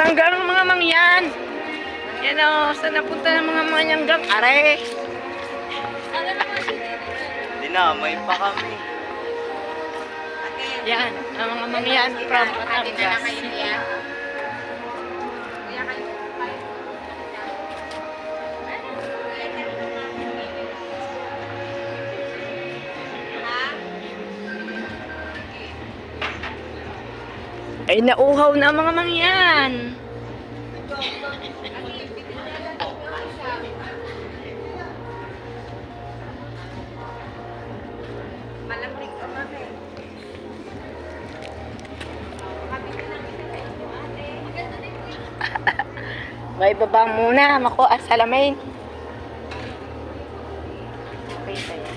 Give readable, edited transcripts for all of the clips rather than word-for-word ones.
Tanggal ng mga mangyan. Yan o, saan napunta ng mga mangyan? Are. Dinamay pa kami. Yan, ang mga mangyan from Batangas. Ay, nauhaw na ang mga mangyan. Malamig ka mami. May baba muna, mako at salamin. Okay, tayo.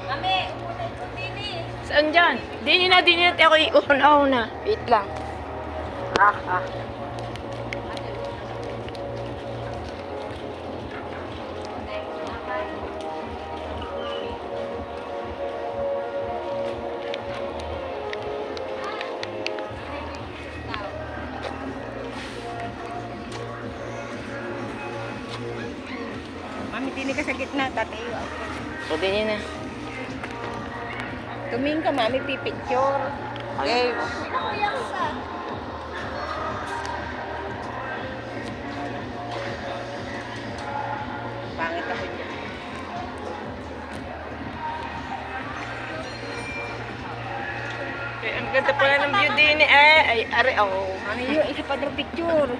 Mami, unay ko tini. Saan dyan? Dini na. Ako iuna. Wait lang. Ah. Mami, tini ka sa gitna, tatay. So, dini na. Tumingin ka, mami, pipicture. Okay. Pangit ako dyan. Ang ganda pala ng view din eh. Ay, are, oh. Ano yun? Isa pa daw picture.